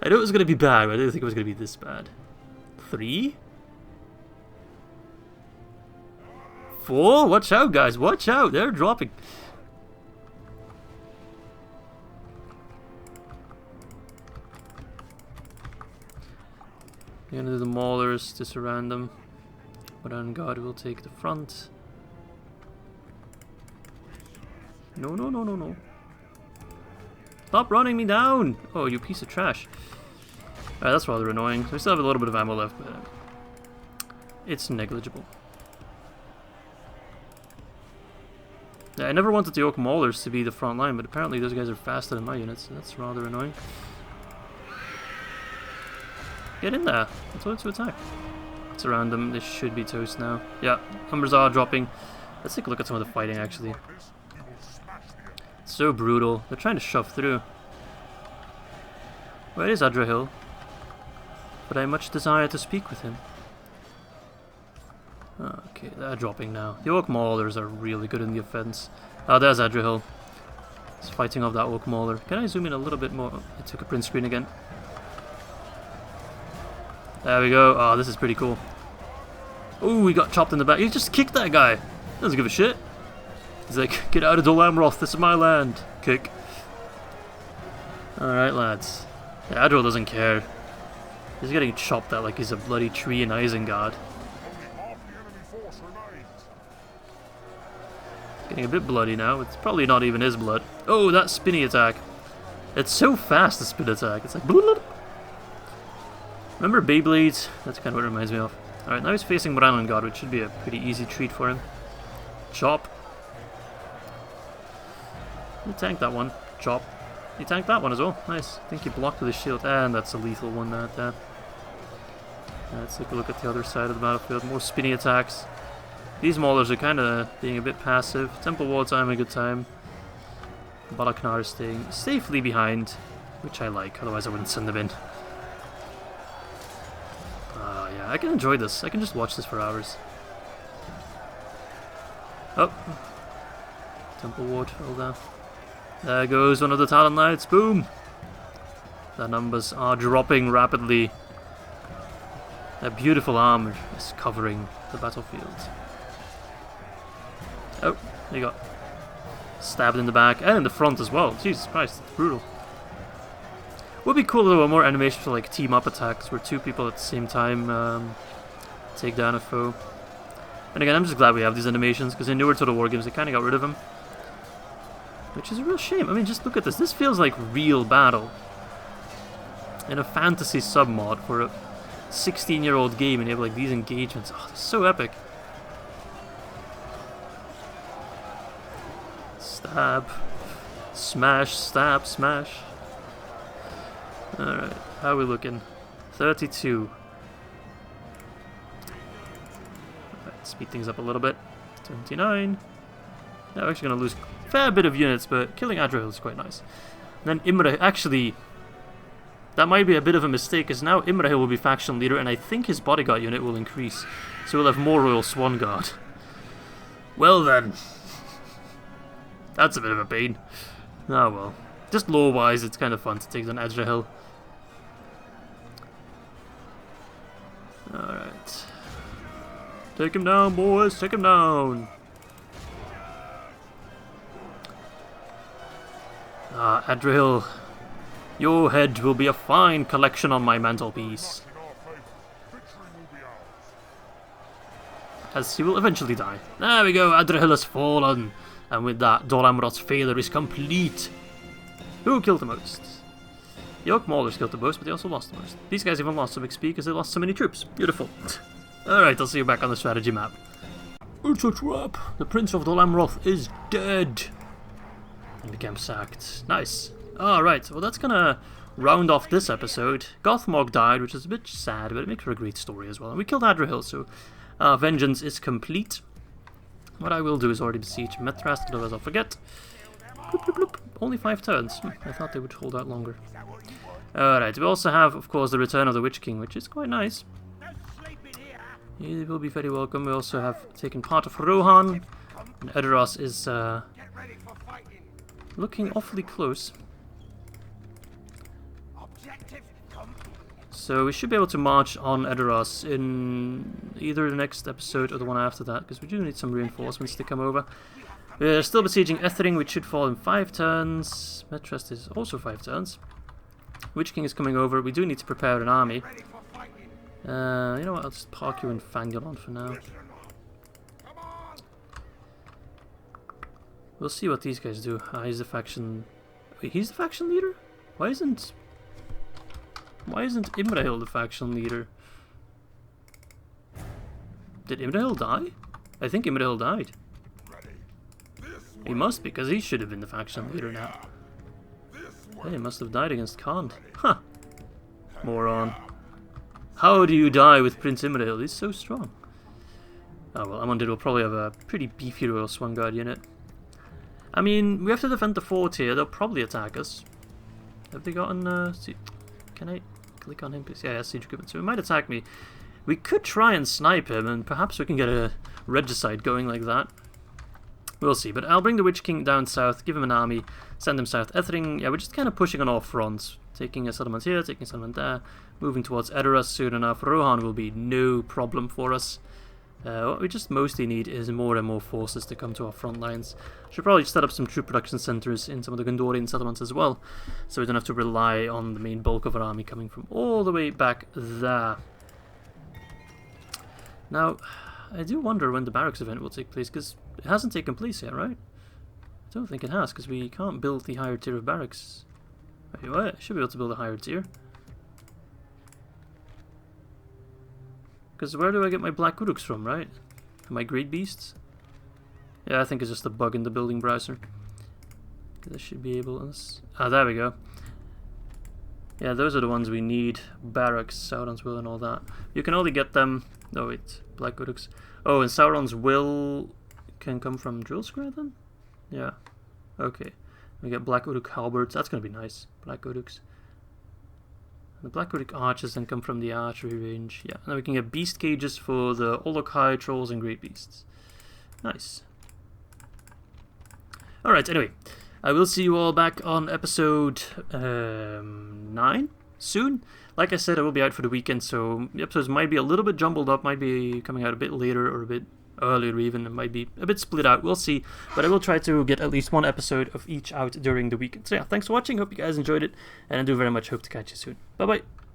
I knew it was going to be bad, but I didn't think it was going to be this bad. 3? 4? Watch out, guys. Watch out. They're dropping. We're going to do the maulers to surround them. But on God will take the front. No, no, no, no, no. Stop running me down! Oh, you piece of trash. Alright, that's rather annoying. We still have a little bit of ammo left, but it's negligible. Yeah, I never wanted the Orc Maulers to be the front line, but apparently those guys are faster than my units, so that's rather annoying. Get in there! I told you to attack. Surround them, they should be toast now. Yeah, numbers are dropping. Let's take a look at some of the fighting actually. It's so brutal. They're trying to shove through. Where is Adrael? But I much desire to speak with him. Okay, they're dropping now. The Orc Maulers are really good in the offense. Oh, there's Adrael. He's fighting off that Orc Mauler. Can I zoom in a little bit more? I took a print screen again. There we go. Oh, this is pretty cool. Oh, he got chopped in the back. He just kicked that guy. Doesn't give a shit. He's like, get out of Dol Amroth, this is my land. Kick. Alright, lads. Yeah, Adrael doesn't care. He's getting chopped at like he's a bloody tree in Isengard. Getting a bit bloody now. It's probably not even his blood. Oh, that spinny attack. It's so fast, the spin attack. It's like... Remember Beyblades? That's kind of what it reminds me of. Alright, now he's facing Rhun, which should be a pretty easy treat for him. Chop. He tanked that one. Chop. He tanked that one as well. Nice. I think he blocked with his shield. And that's a lethal one right there. Let's take a look at the other side of the battlefield. More spinny attacks. These maulers are kind of being a bit passive. Temple Wards are having a good time. Balaknar is staying safely behind, which I like. Otherwise I wouldn't send them in. Yeah, I can enjoy this. I can just watch this for hours. Oh. Temple Ward, all there. There goes one of the Talon Knights, boom! Their numbers are dropping rapidly. Their beautiful armor is covering the battlefield. Oh, they got stabbed in the back and in the front as well. Jesus Christ, it's brutal. Would be cool though, more animations for like team up attacks where two people at the same time take down a foe. And again, I'm just glad we have these animations because in newer Total War games they kind of got rid of them. Which is a real shame. I mean, just look at this. This feels like real battle. In a fantasy sub-mod for a 16-year-old game and you have like these engagements. Oh, they're so epic. Stab. Smash, stab, smash. Alright, how are we looking? 32. Alright, speed things up a little bit. 29. Now we're actually going to lose a fair bit of units, but killing Adriel is quite nice. And then Imre, actually, that might be a bit of a mistake, because now Imre will be faction leader, and I think his bodyguard unit will increase. So we'll have more Royal Swan Guard. Well then. That's a bit of a pain. Oh well. Just lore-wise, it's kind of fun to take down Adriel. Alright. Take him down, boys! Take him down! Ah, Adriel. Your head will be a fine collection on my mantelpiece. As he will eventually die. There we go, Adriel has fallen. And with that, Dol Amrot's failure is complete. Who killed the most? The Oak Maulers killed the most, but they also lost the most. These guys even lost some XP because they lost so many troops. Beautiful. Alright, I'll see you back on the strategy map. It's a trap. The Prince of Dol Amroth is dead. He became sacked. Nice. Alright, well that's gonna round off this episode. Gothmog died, which is a bit sad, but it makes for a great story as well. And we killed Adriel, so vengeance is complete. What I will do is already besiege Methras, otherwise I'll forget. Bloop, bloop, bloop. Only 5 turns. I thought they would hold out longer. Alright, we also have, of course, the return of the Witch King, which is quite nice. He will be very welcome. We also have taken part of Rohan. And Edoras is looking awfully close. So we should be able to march on Edoras in either the next episode or the one after that, because we do need some reinforcements to come over. We're still besieging Ethering, which should fall in 5 turns. Metrest is also 5 turns. Witch King is coming over. We do need to prepare an army. You know what, I'll just park you in Fangolon for now. We'll see what these guys do. He's the faction... Wait, he's the faction leader? Why isn't Imrahil the faction leader? Did Imrahil die? I think Imrahil died. He must, because he should have been the faction leader now. Yeah, he must have died against Khan. Huh. Moron. How do you die with Prince Imrahil? He's so strong. Oh well, Amundid will probably have a pretty beefy Royal Swan Guard unit. I mean, we have to defend the fort here. They'll probably attack us. Have they gotten... Can I click on him, please? Yeah, siege equipment. So he might attack me. We could try and snipe him, and perhaps we can get a regicide going like that. We'll see. But I'll bring the Witch King down south, give him an army, send him south. Ethering, yeah, we're just kind of pushing on all fronts. Taking a settlement here, taking a settlement there. Moving towards Edoras soon enough. Rohan will be no problem for us. What we just mostly need is more and more forces to come to our front lines. Should probably set up some troop production centers in some of the Gondorian settlements as well, so we don't have to rely on the main bulk of our army coming from all the way back there. Now, I do wonder when the barracks event will take place, because it hasn't taken place yet, right? I don't think it has, because we can't build the higher tier of barracks. Wait, what? I should be able to build a higher tier. Because where do I get my Black Uruks from, right? My Great Beasts? Yeah, I think it's just a bug in the building browser. I should be able to... Ah, there we go. Yeah, those are the ones we need. Barracks, Sauron's Will and all that. You can only get them... No, wait. Black Uruks. Oh, and Sauron's Will can come from Drill Square then? Yeah. Okay. We get Black Uruk Halberds. That's going to be nice. Black Uruks. The Black Uruk archers then come from the archery range. Yeah, and then we can get beast cages for the Olokai, trolls, and great beasts. Nice. Alright, anyway, I will see you all back on episode 9 soon. Like I said, I will be out for the weekend, so the episodes might be a little bit jumbled up, might be coming out a bit later or a bit earlier even, it might be a bit split out, we'll see. But I will try to get at least one episode of each out during the weekend. So yeah, thanks for watching, hope you guys enjoyed it, and I do very much hope to catch you soon. Bye bye!